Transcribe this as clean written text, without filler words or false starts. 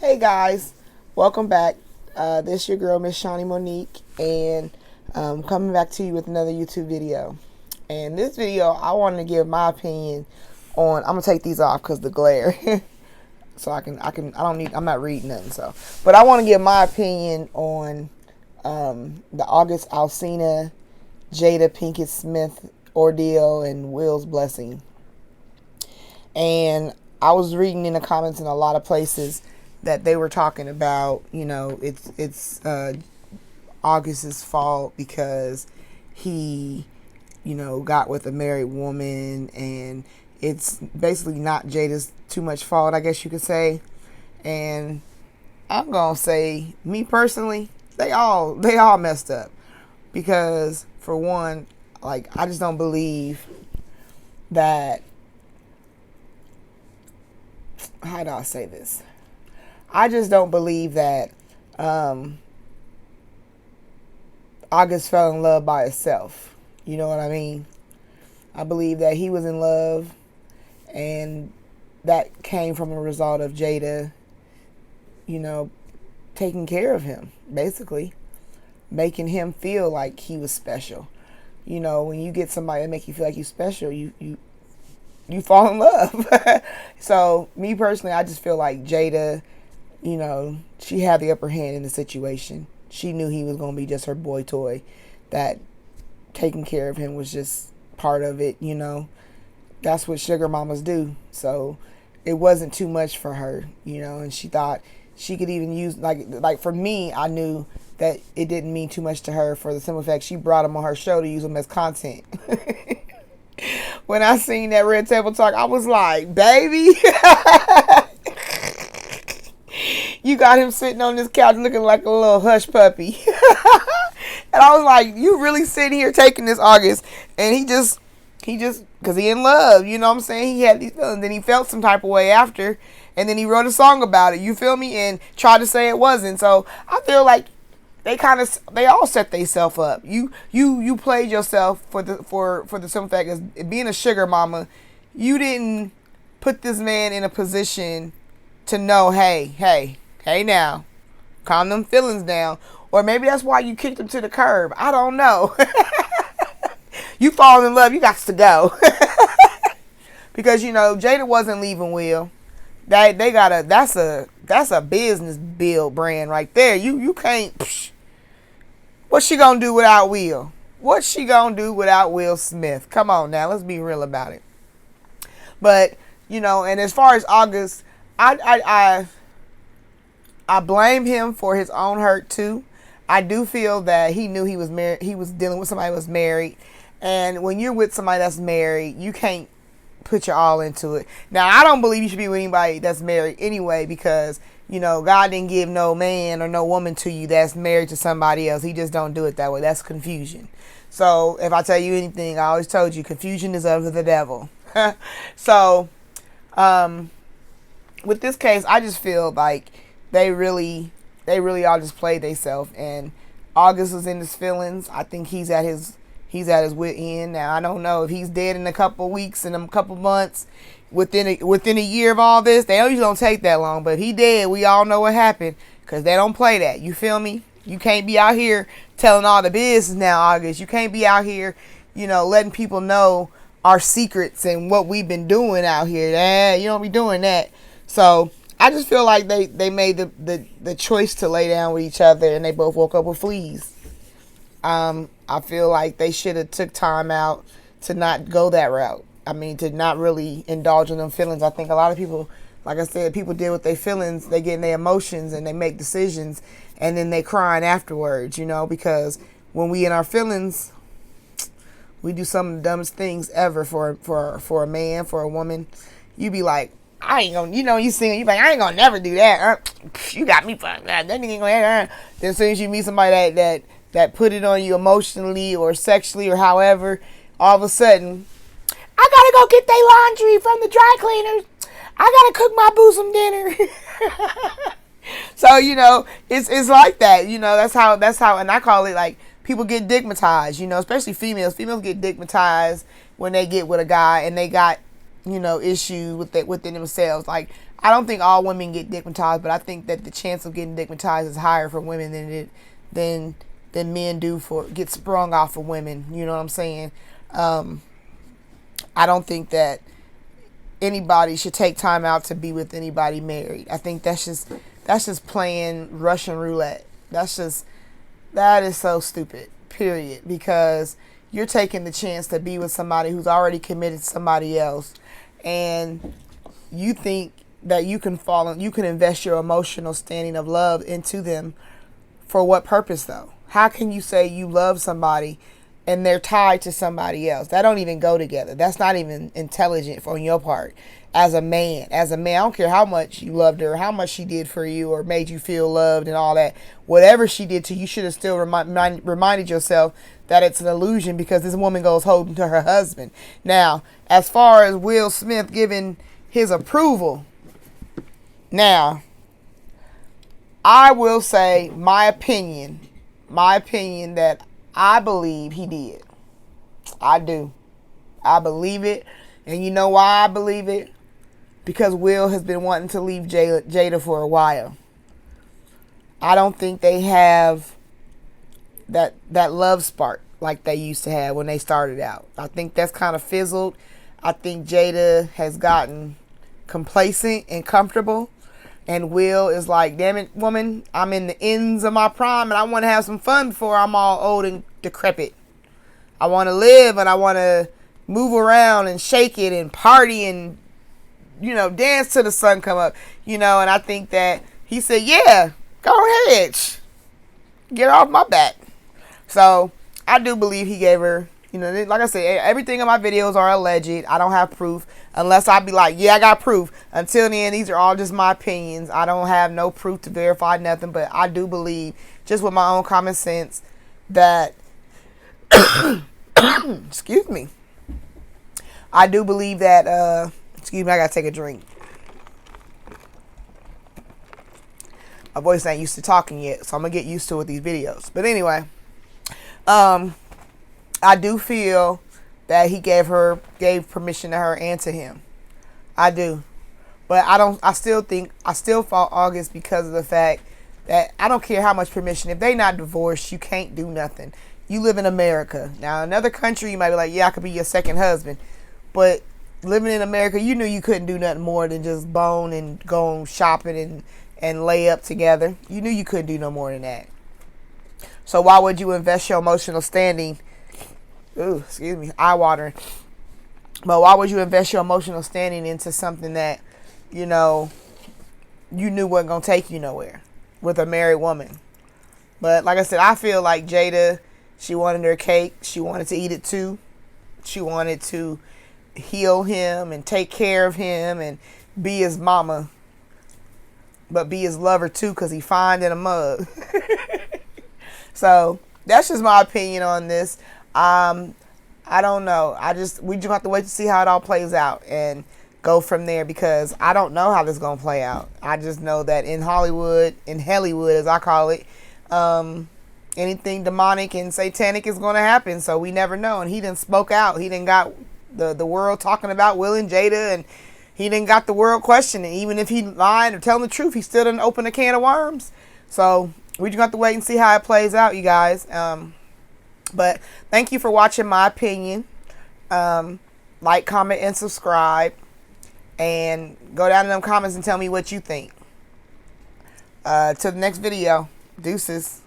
Hey guys, welcome back. This your girl Miss Shawnee Monique, and coming back to you with another YouTube video. And this video, I want to give my opinion on. I'm gonna take these off because the glare, so I'm not reading nothing. So, but I want to give my opinion on the August Alsina, Jada Pinkett Smith ordeal and Will's blessing. And I was reading in the comments in a lot of places that they were talking about, it's August's fault because he, got with a married woman, and it's basically not Jada's too much fault, I guess you could say. And I'm gonna say, me personally, they all messed up because, for one, like, I just don't believe that. How do I say this? I just don't believe that August fell in love by itself. You know what I mean? I believe that he was in love, and that came from a result of Jada, taking care of him, basically, making him feel like he was special. When you get somebody that make you feel like you're special, you fall in love. So, me personally, I just feel like Jada, she had the upper hand in the situation. She knew he was going to be just her boy toy, that taking care of him was just part of it, That's what sugar mamas do. So, it wasn't too much for her, and she thought she could even use, like for me, I knew that it didn't mean too much to her for the simple fact she brought him on her show to use him as content. When I seen that Red Table Talk, I was like, baby, you got him sitting on this couch looking like a little hush puppy. And I was like, you really sitting here taking this, August? And he just, because he in love, you know what I'm saying? He had these feelings, then he felt some type of way after, and then he wrote a song about it, you feel me? And tried to say it wasn't. So I feel like they all set themselves up. You played yourself for the simple fact as being a sugar mama. You didn't put this man in a position to know, hey now, calm them feelings down. Or maybe that's why you kicked him to the curb. I don't know. You fall in love, you got to go. Because Jada wasn't leaving Will. That's a business build brand right there. You can't. Psh, what's she gonna do without Will? What's she gonna do without Will Smith? Come on now, let's be real about it. But and as far as August, I blame him for his own hurt too. I do feel that he knew he was married. He was dealing with somebody who was married, and when you're with somebody that's married, you can't put your all into it. Now, I don't believe you should be with anybody that's married anyway, because God didn't give no man or no woman to you that's married to somebody else. He just don't do it that way. That's confusion. So if I tell you anything, I always told you, confusion is of the devil. So with this case, I just feel like they really all just played themselves, and August was in his feelings. I think he's at his wit end. Now, I don't know if he's dead in a couple of weeks, in a couple of months, within a year of all this. They usually don't take that long, but if he dead, we all know what happened, because they don't play that. You feel me? You can't be out here telling all the business now, August. You can't be out here, letting people know our secrets and what we've been doing out here. You don't be doing that. So I just feel like they made the choice to lay down with each other, and they both woke up with fleas. I feel like they should have took time out to not go that route. I mean, to not really indulge in them feelings. I think a lot of people, like I said, people deal with their feelings, they get in their emotions, and they make decisions, and then they crying afterwards, because when we in our feelings, we do some of the dumbest things ever for a man, for a woman. You be like, I ain't gonna, you sing, you like, I ain't gonna never do that. You got me fucked up. That nigga ain't gonna. Then as soon as you meet somebody that put it on you emotionally or sexually or however, all of a sudden, I gotta go get their laundry from the dry cleaners. I gotta cook my boo some dinner. So it's like that. That's how, and I call it like people get digmatized. Especially females. Females get digmatized when they get with a guy and they got issues within themselves. Like, I don't think all women get digmatized, but I think that the chance of getting digmatized is higher for women than men do for get sprung off of women. You know what I'm saying? I don't think that anybody should take time out to be with anybody married. I think that's just playing Russian roulette. That is so stupid. Period. Because you're taking the chance to be with somebody who's already committed to somebody else, and you think that you can invest your emotional standing of love into them. For what purpose, though? How can you say you love somebody and they're tied to somebody else? That don't even go together. That's not even intelligent on your part. As a man, I don't care how much you loved her, how much she did for you or made you feel loved and all that. Whatever she did to you, you should have still reminded yourself that it's an illusion, because this woman goes holding to her husband. Now, as far as Will Smith giving his approval, now, I will say my opinion that I believe he did. I do. I believe it. And you know why I believe it? Because Will has been wanting to leave Jada for a while. I don't think they have that love spark like they used to have when they started out. I think that's kind of fizzled. I think Jada has gotten complacent and comfortable. And Will is like, damn it, woman, I'm in the ends of my prime and I want to have some fun before I'm all old and decrepit. I want to live and I want to move around and shake it and party and, dance till the sun come up, and I think that he said, yeah, go ahead, get off my back. So I do believe he gave her, like I said, everything in my videos are alleged. I don't have proof unless I be like, yeah, I got proof. Until then, these are all just my opinions. I don't have no proof to verify nothing, but I do believe, just with my own common sense, that, excuse me, I do believe that, excuse me, I gotta take a drink. My voice ain't used to talking yet, so I'm gonna get used to it with these videos. But anyway, I do feel that he gave permission to her and to him. I do. But I still fault August because of the fact that I don't care how much permission. If they not divorced, you can't do nothing. You live in America. Now, another country, you might be like, yeah, I could be your second husband. But living in America, you knew you couldn't do nothing more than just bone and go shopping and lay up together. You knew you couldn't do no more than that. So why would you invest your emotional standing? Ooh, excuse me, eye watering. But why would you invest your emotional standing into something that, you knew wasn't going to take you nowhere with a married woman? But like I said, I feel like Jada, she wanted her cake. She wanted to eat it too. She wanted to heal him and take care of him and be his mama, but be his lover too, because he fine in a mug. So that's just my opinion on this. I don't know. We just have to wait to see how it all plays out and go from there, because I don't know how this is going to play out. I just know that in Hollywood, in Hellywood as I call it, anything demonic and satanic is going to happen. So we never know. And he done spoke out. He done got the world talking about Will and Jada, and he done got the world questioning. Even if he lied or telling the truth, he still didn't open a can of worms. So we just have to wait and see how it plays out, you guys. But thank you for watching my opinion. Like, comment, and subscribe. And go down in them comments and tell me what you think. Till the next video. Deuces.